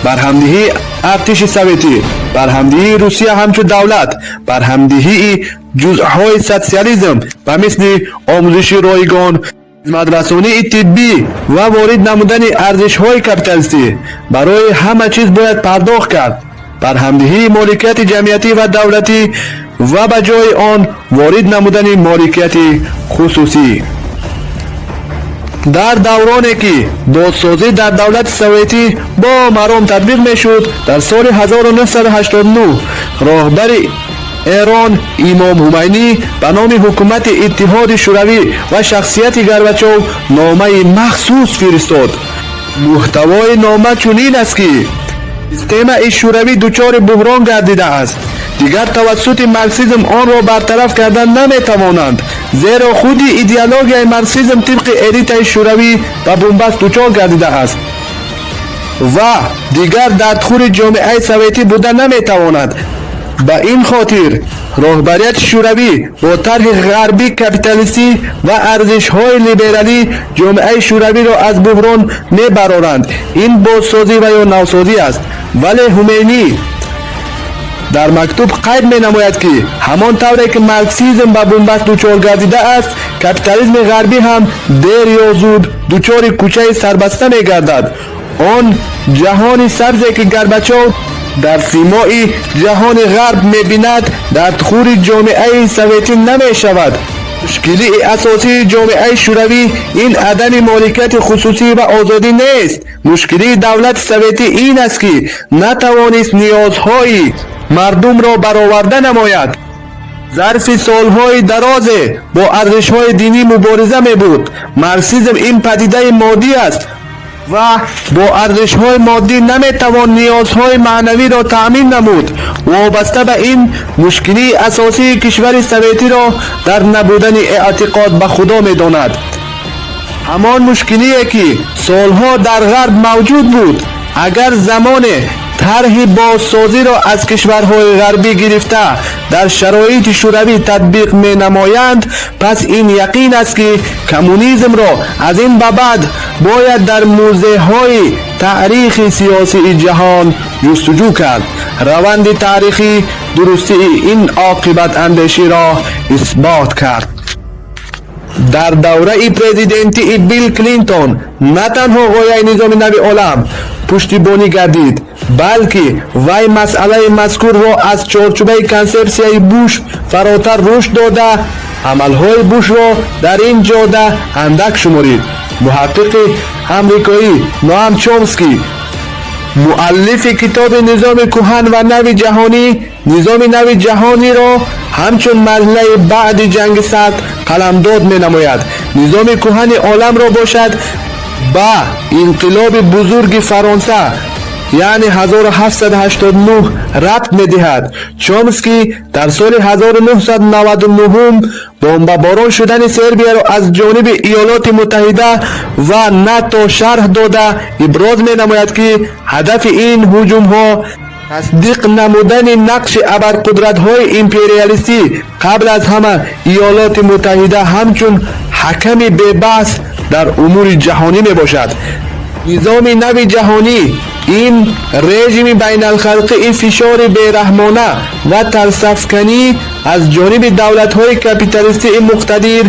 برهمدهی ارتش سوویتی، барҳамдиҳии Русия ҳамчун давлат, барҳамдиҳии ҷузъҳои социализм ба мисли омӯзиши ройгон, хизматрасонии тиббӣ ва ворид намудани арзишҳои капиталистӣ. Барои ҳама чиз бояд пардохт кард. барҳамдиҳии моликияти ҷамъиятӣ ва давлатӣ ва ба ҷои он ворид намудани моликияти хусусӣ. дар давроне ки додсозӣ дар давлати советӣ бо маром татбиқ мешуд, дар соли 1989 роҳбари Эрон Имом Ҳумайнӣ ба номи ҳукумати Иттиҳоди Шӯравӣ ва шахсияти Горбачёв номаи махсус фиристод. муҳтавои нома чунин аст ки системаи шӯравӣ дучори буҳрон гардидааст. дигар тавассути марксизм онро бартараф кардан наметавонанд, зеро худи идеологияи марксизм тибқи элитаи шӯравӣ ба бумбаст дучор гардидааст ва дигар дардхӯри ҷомеаи советӣ буда наметавонад. ба ин хотир роҳбарияти шӯравӣ бо тарҳи ғарбӣ капиталистӣ ва арзишҳои либералӣ ҷомеаи шӯравиро аз буҳрон мебароранд. ин бозсозӣ ва ё навсозӣ аст. вале Ҳумейнӣ дар мактуб қайд менамояд ки ҳамон тавре ки марксизм ба бумбаст дучор гардидааст, капитализми ғарбӣ ҳам дер ё зуд дучори кӯчаи сарбаста мегардад. он ҷаҳони сабзе ки Горбачёв дар симои ҷаҳони ғарб мебинад, дардхӯри ҷомеаи советӣ намешавад. мушкилии асосии ҷомеаи шӯравӣ ин адами моликияти хусусӣ ва озодӣ нест. мушкилии давлати советӣ ин аст ки натавонист ниёзҳои мардумро бароварда намояд. зарфи солҳои дарозе бо арзишҳои динӣ мубориза мебурд. марксизм ин падидаи моддӣ аст ва бо арзишҳои моддӣ наметавон ниёзҳои маънавиро таъмин намуд. вобаста ба ин мушкилии асосии кишвари советиро дар набудани эътиқод ба худо медонад. ҳамон мушкилие ки солҳо дар ғарб мавҷуд буд. агар замоне тарҳи бозсозиро аз кишварҳои ғарбӣ гирифта дар шароити шӯравӣ татбиқ менамоянд, пас ин яқин аст ки коммунизмро аз ин ба баъд бояд дар музеъҳои таърихи сиёсии ҷаҳон ҷустуҷӯ кард. раванди таърихӣ дурустии ин оқибатандеширо исбот кард. дар давраи президентии Билл Клинтон на танҳо ғояи низоми нави олам пуштибонӣ гардид, балки вай масъалаи мазкурро аз чорчӯбаи консепсияи Буш фаротар рушд дода, амалҳои Бушро дар ин ҷода андак шуморид. муҳаққиқи амрикоӣ Ноам Чомскӣ, муаллифи китоби Низоми кӯҳан ва нави ҷаҳонӣ, низоми нави ҷаҳониро ҳамчун марҳилаи баъди ҷанги сард қаламдод менамояд. низоми кӯҳани оламро бошад ба инқилоби бузурги Фаронса яъне 1789 рабт медиҳад. Чомский дар соли 1999 бомбаборон шудани Сербияро аз ҷониби Иёлоти Муттаҳида ва НАТО шарҳ дода иброз менамояд ки ҳадафи ин ҳуҷумҳо тасдиқ намудани нақши абарқудратҳои империалистӣ, қабл аз ҳама Иёлоти Муттаҳида ҳамчун ҳаками бебаҳс дар умури ҷаҳонӣ мебошад. низоми нави ҷаҳонӣ ин режими байналхалқии фишори бераҳмона ва тарсафканӣ аз ҷониби давлатҳои капиталистии муқтадир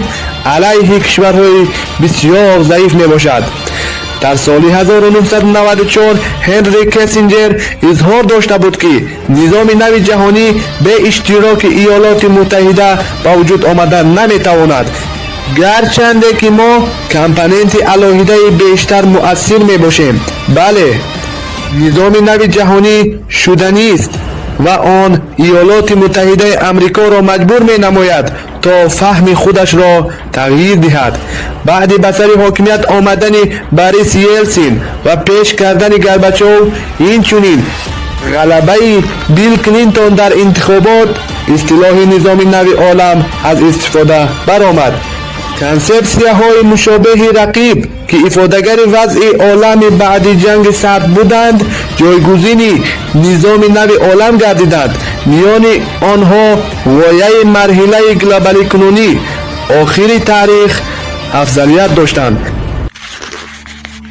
алайҳи кишварҳои бисёр заиф мебошад. дар соли 1994 Ҳенри Киссинҷер изҳор дошта буд ки низоми нави ҷаҳонӣ бе иштироки Иёлоти Муттаҳида ба вуҷуд омадан наметавонад. гарчанде ки мо компоненти алоҳидаи бештар муассир мебошем. бале, низоми нави ҷаҳонӣ шуданист ва он Иёлоти Муттаҳидаи Амрикоро маҷбур менамояд то фаҳми худашро тағйир диҳад. баъди ба сари ҳокимият омадани Борис Елсин ва пеш кардани Горбачёв, инчунин ғалабаи Билл Клинтон дар интихобот, истилоҳи низоми нави олам аз истифода баромад. консепсияҳои мушобиҳи рақиб ки ифодагари вазъи олами баъди ҷанги сард буданд, ҷойгузини низоми нави олам гардиданд. миёни онҳо ғояи марҳилаи глобаликунунӣ охири таърих афзалият доштанд.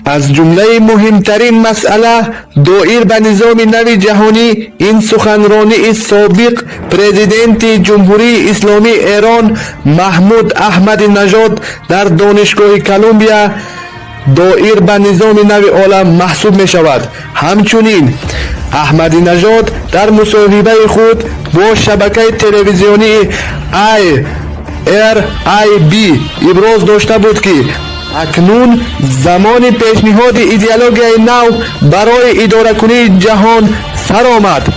از جمله مهمترین مسئله دایر به نظام نو جهانی این سخنرانی سابق پرزیدنت جمهوری اسلامی ایران محمود احمد نژاد در دانشگاه کلمبیا دایر به نظام نو عالم محسوب می شود. همچنین احمدی نژاد در مصاحبه خود با شبکه تلویزیونی IRIB ابراز داشته بود که اکنون زمان پیشنهاد ایدئولوژی نو برای اداره کنی جهان سر آمد.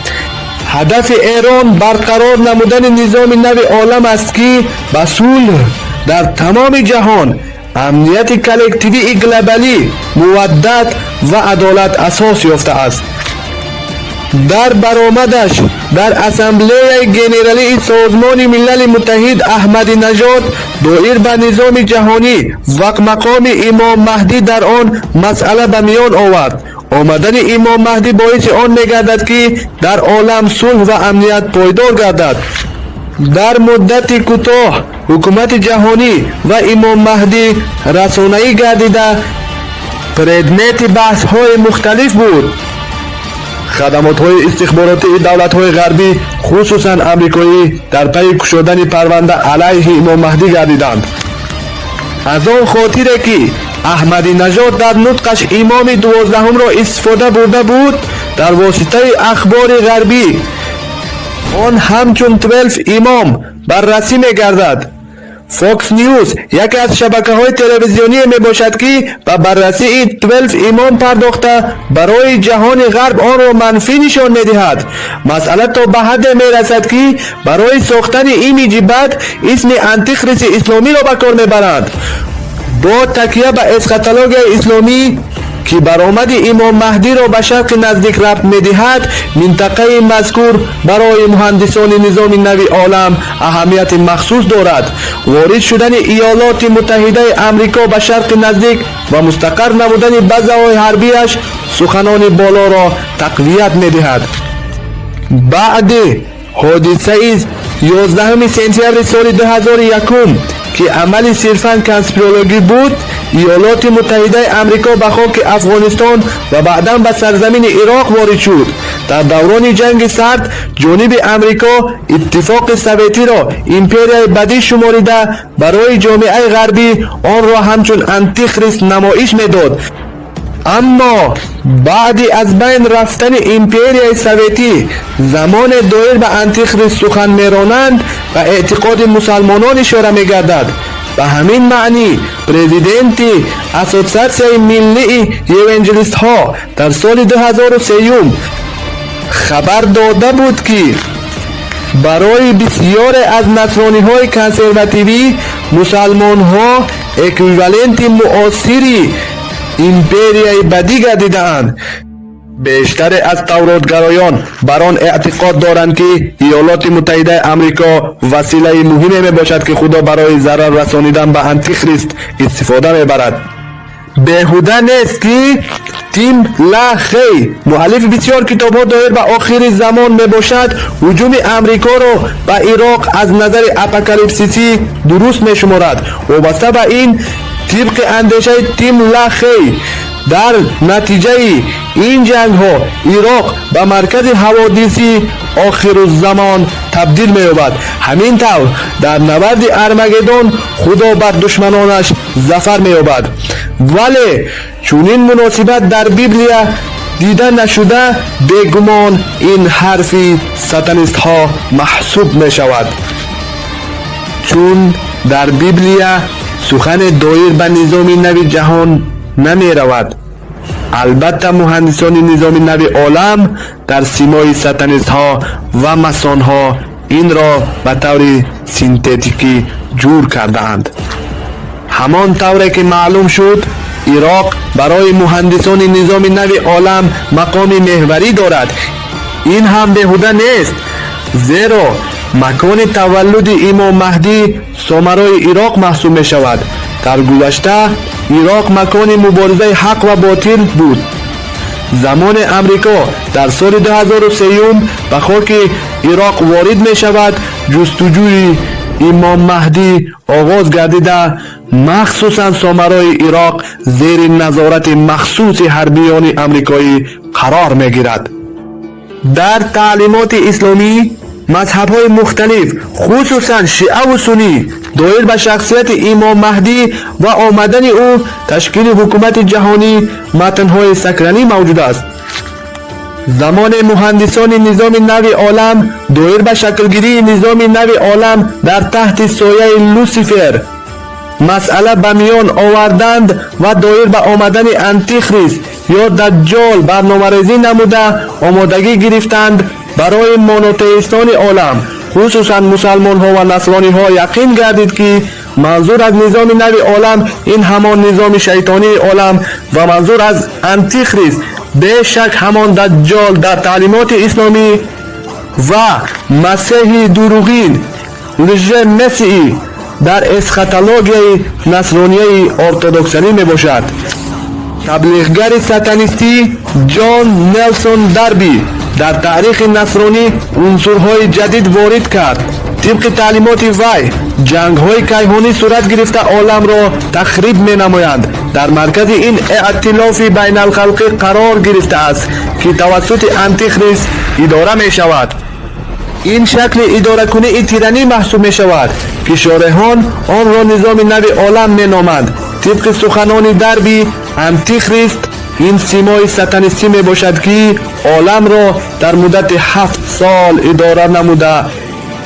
هدف ایران برقرار نمودن نظام نو عالم است که به صلح در تمام جهان، امنیت کلکتیوی گلوبالی، مودت و عدالت اساس یافته است. در برآمدش در اسامبله ژنرالی سازمان ملل متحد احمدی نژاد دایر به نظام جهانی و مقام امام مهدی در آن مسئله به میان آورد. آمدن امام مهدی باعث آن می‌گردد که در عالم صلح و امنیت پایدار گردد. در مدت کوتاه حکومت جهانی و امام مهدی رسانه‌ای گردیده پردمت بحث‌های مختلف بود. خدمات‌های استخباراتی دولت‌های غربی خصوصاً آمریکایی در پی گشودن پرونده علیه امام مهدی گردیدند. از آن خاطره که احمدی نژاد در نطقش امام 12 را استفاده برده بود، در واسطه اخبار غربی آن همچون 12 امام بررسی می‌گردد. فاکس نیوز یکی از شبکه‌های تلویزیونی میباشد که به بررسی 12 امام پرداخته برای جهان غرب آن را منفی نشان می‌دهد. مسئله تا به حد میرسد که برای ساختن ایمیج بد اسم انتیخریست اسلامی را به کار میبرند. با تکیه به اسخاتولوژی اسلامی که برآمد امام مهدی را به شرق نزدیک ربط می‌دهد، منطقه مذکور برای مهندسان نظام نو عالم اهمیت مخصوص دارد. وارد شدن ایالات متحده آمریکا به شرق نزدیک و مستقر نمودن بازهای حربیش سخنان بالا را تقویت می‌دهد. بعد حادثه 11 سپتامبر سال 2001 که عمل صرفاً کنسپیرولوژی بود، ایالات متحده آمریکا به خاک افغانستان و بعداً به سرزمین عراق وارد شد. در دوران جنگ سرد جانب آمریکا اتفاق سوویتی را امپریای بدی شماریده برای جامعه غربی آن را همچون انتیخریست نمایش میداد. اما بعد از بین رفتن امپریای سوویتی زمان دایر به انتیخریست سخن میرانند و اعتقاد مسلمانان اشاره میگردد. به همین معنی پرزیدنت اسوسیاسیون ملی ایوانجلیست ها در سال 2003 خبر داده بود که برای بسیار از نصرانی های کنسرواتیوی مسلمان ها اکویوالنت معاصری امپریای بدی گردیدند. بیشتر از توراتگرایان بر آن اعتقاد دارند که ایالات متحده آمریکا وسیله مهمی میباشد که خدا برای ضرر رسانیدن به انتیخریست استفاده میبرد. بیهوده نیست که تیم لاخی مؤلف بسیار کتاب‌ها دایر به آخر زمان میباشد هجوم آمریکا را به عراق از نظر اپوکالیپسیسی درست میشمارد. وابسته به این طبق اندیشه تیم لاخی در نتیجه این جنگ ها عراق به مرکز حوادثی آخر الزمان تبدیل می یابد. همین طور در نبرد ارمگدون خدا بر دشمنانش ظفر می یابد. ولی چنین مناسبت در بیبلیا دیده نشده، بیگمان این حرفی ساتانیست ها محسوب می شود. چون در بیبلیا سخن دایر به نظام نو جهان نمی رود. البته مهندسان نظام نو عالم در سیمای ساتانیست ها و مسون ها این را به طور سینتتیکی جور کرده اند. همان طوری که معلوم شد عراق برای مهندسان نظام نو عالم مقام محوری دارد. این هم بیهوده نیست، زیرا مکان تولد امام مهدی سامرای عراق محسوب می شود. در گذشته عراق مکان مبارزه حق و باطل بود. زمان امریکا در سال 2003 به خاک عراق وارد می شود، جستجوی امام مهدی آغاز گردیده مخصوصا سامرای عراق زیر نظارت مخصوص حربیان امریکایی قرار میگیرد. در تعلیمات اسلامی مذهب‌های مختلف خصوصا شیعه و سنی دایر به شخصیت امام مهدی و آمدن او تشکیل حکومت جهانی متن‌های سکرانی موجود است. زمان مهندسان نظام نو عالم دایر به شکلگیری نظام نو عالم در تحت سایه لوسیفر مسئله به میان آوردند و دایر به آمدن انتیخریست یا دجال برنامه‌ریزی نموده آمادگی گرفتند برای مونوتئیستان عالم خصوصا مسلمان ها و نصرانی ها یقین گردید که منظور از نظام نو عالم این همان نظام شیطانی عالم و منظور از انتیخریست به شک همان دجال در تعلیمات اسلامی و مسیحی دروغین لژه مسیحی در اسخاتولوژی نصرانی ارتدوکسانی می باشد. تبلیغگر ساتانیستی جان نلسون دربی در تاریخ نصرانی عنصرهای جدید وارد کرد. طبق تعلیمات وی جنگ‌های کیهانی صورت گرفته عالم را تخریب می‌نمایند. در مرکز این ائتلاف بین الخلقی قرار گرفته است که توسط انتیخریست اداره می‌شود. این شکل اداره کنی تیرانی محسوب می‌شود که شارحان آن را نظام نو عالم می‌نامند. طبق سخنان دربی انتیخریست این سیمای ساتانیستی می باشد که عالم را در مدت 7 سال اداره نموده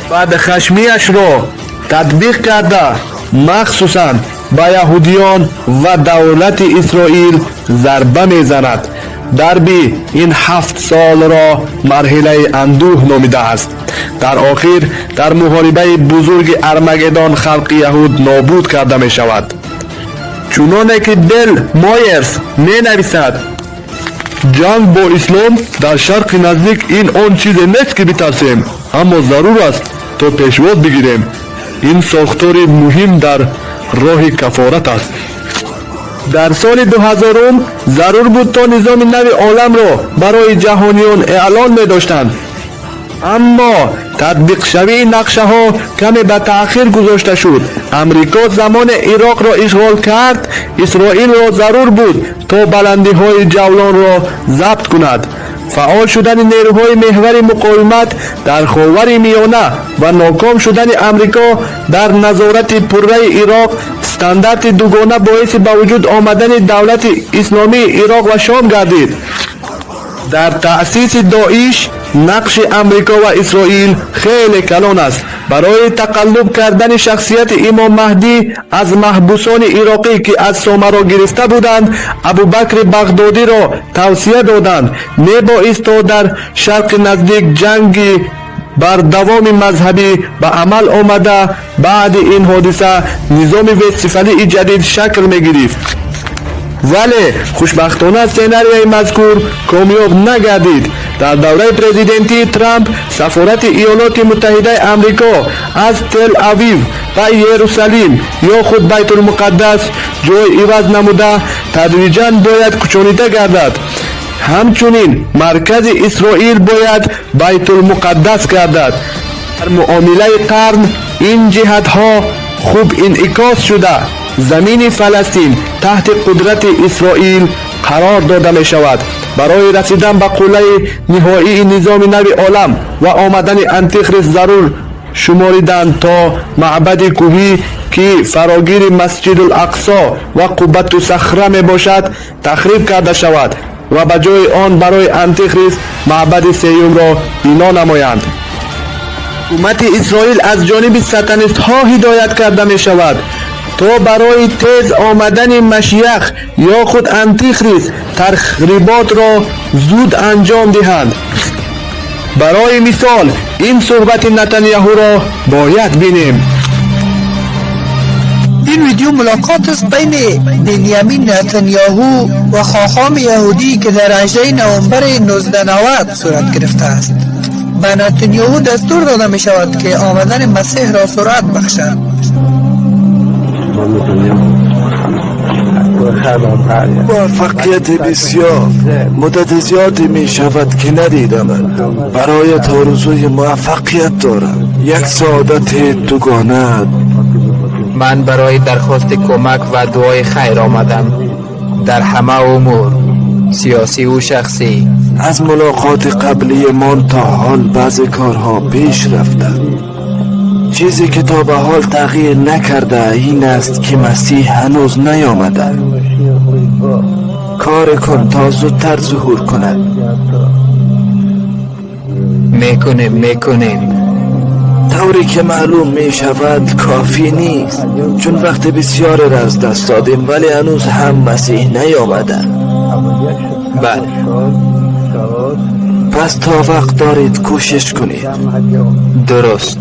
بعد خشمیش را تطبیق کرده مخصوصا به یهودیان و دولت اسرائیل ضربه می زند. دربی این 7 سال را مرحله اندوه نامیده است. در آخر در محاربه بزرگ ارمگدان خلق یهود نابود کرده می شود. چونانه که دل مایرز می نویسد جنگ با اسلام در شرق نزدیک این آن چیز نیست که بترسیم، اما ضرور است تا پیشواز بگیریم. این ساختار مهم در راه کفارت است. در سال 2000 ضرور بود تا نظام نو عالم را برای جهانیان اعلان می داشتند، اما تطبیق شوی نقشه ها کمی به تأخیر گذاشته شد. امریکا زمان عراق را اشغال کرد. اسرائیل را ضرور بود تا بلندی های جولان را ضبط کند. فعال شدن نیروهای محور مقاومت در خاور میانه و ناکام شدن امریکا در نظارت پره عراق استاندارد دوگانه باعث به وجود آمدن دولت اسلامی عراق و شام گردید. در تأسیس داعش نقش امریکا و اسرائیل خیلی کلان است. برای تقلب کردن شخصیت امام مهدی از محبوسان عراقی که از سامرا گرفته بودند ابوبکر بغدادی را توصیه دادند میبایست تا در شرق نزدیک جنگی بر دوام مذهبی به عمل آمده بعد این حادثه نظام وستفالی جدید شکل میگرفت. ولی خوشبختانه سناریوی مذکور کامیاب نگردید. در دوره پرزیدنتی ترامپ سفارت ایالات متحده امریکا از تل آویو و یروشلیم یا خود بیت المقدس جای عوض نموده تدریجاً باید کوچانیده گردد. همچنین مرکز اسرائیل باید بیت المقدس گردد. در معامله قرن این جهت ها خوب انعکاس شده. زمین فلسطین تحت قدرت اسرائیل قرار داده می شود. برای رسیدن به قله نهایی نظام نو عالم و آمدن انتیخریست ضرور شماریدند تا معبد کوهی که فراگیر مسجد الاقصی و قبة صخره می باشد تخریب کرده شود و به جای آن برای انتیخریست معبد سیوم را بنا نمایند. حکومت اسرائیل از جانب ساتانیست ها هدایت کرده می شود تا برای تیز آمدن مشیخ یا خود انتیخریست تخریبات را زود انجام دهند. برای مثال این صحبت نتانیاهو را باید بینیم. این ویدیو ملاقات است بین بنیامین نتانیاهو و خاخام یهودی که در 18 نوامبر 1990 صورت گرفته است. به نتانیاهو دستور داده می شود که آمدن مسیح را سرعت بخشد. موفقیت بسیار مدت زیادی می شود که ندیدم. برای آرزوی موفقیت دارم، یک سعادت دوگانه. من برای درخواست کمک و دعای خیر آمدم در همه امور، سیاسی و شخصی. از ملاقات قبلی من تا حال بعض کارها پیش رفته. چیزی که تا به حال تغییر نکرده این است که مسیح هنوز نیامده. کار کن تا زودتر ظهور کند. میکنیم طوری که معلوم می شود کافی نیست، چون وقت بسیار را از دست دادیم ولی هنوز هم مسیح نیامده. بله. پس تا وقت دارید کوشش کنید. درست.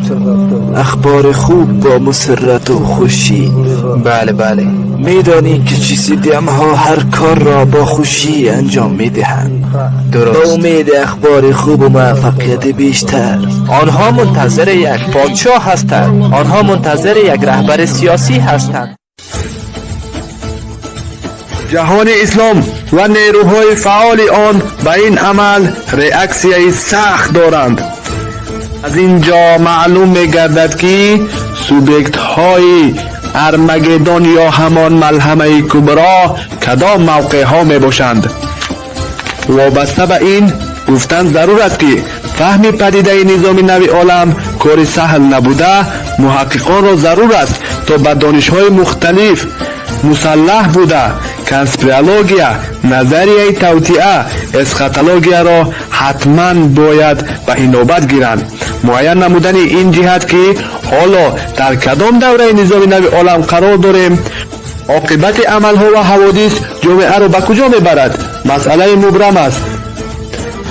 اخبار خوب با مسرت و خوشی. بله. میدانی که چیزی ها هر کار را با خوشی انجام میدهند. درست. با امید اخبار خوب و موفقیت بیشتر. آنها منتظر یک پادشاه هستند. آنها منتظر یک رهبر سیاسی هستند. جهان اسلام و نیروهای فعال آن به این عمل ریاکسیای سخت دارند. از اینجا معلوم می گردد که سوبیکت های ارمگدون یا همان ملحمه کبرا کدام موقع ها می باشند. وابسته به این گفتن ضرور است که فهم پدیده نظام نوی عالم کار سهل نبوده. محققان را ضرور است تا به دانش های مختلف مسلح بوده کنسپیرولوژیا، نظریه توطئه، اسخاتولوژیا را حتما باید به این نوبت گیرند. معین نمودن این جهت که حالا در کدام دوره نظام نوی عالم قرار داریم، عاقبت عملها و حوادث جامعه را به کجا میبرد مسئله مبرم است.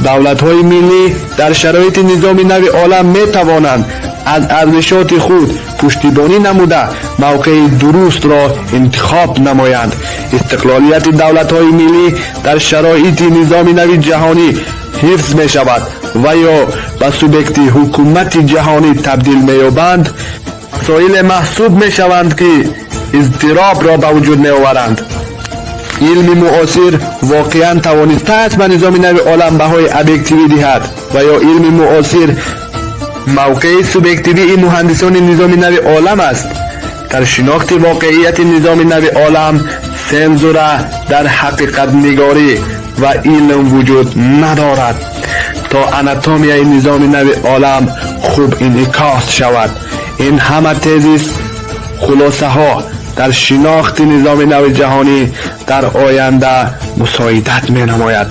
دولت‌های ملی در شرایط نظام نوی عالم میتوانند از ارزشات خود پشتیبانی نموده موقع درست را انتخاب نمایند. استقلالیت دولت‌های ملی در شرایط نظام نوی جهانی حفظ می شود و یا به سوبیکت حکومت جهانی تبدیل می یابند. مسائل محسوب می شوند که اضطراب را به وجود می آورند. علم معاصر واقعا توانسته است به نظام نوی عالم بهای ابجکتیوی دهد و یا علم معاصر موقع سوبیکتیوی مهندسان نظام نوی عالم است. در شناخت واقعیت نظام نوی عالم سنسور در حقیقت نگاری و علم وجود ندارد تا اناتومی نظام نوی عالم خوب انعکاس شود. این همه تزیس خلاصه ها در شناخت نظام نوی جهانی در آینده مساعدت می نماید.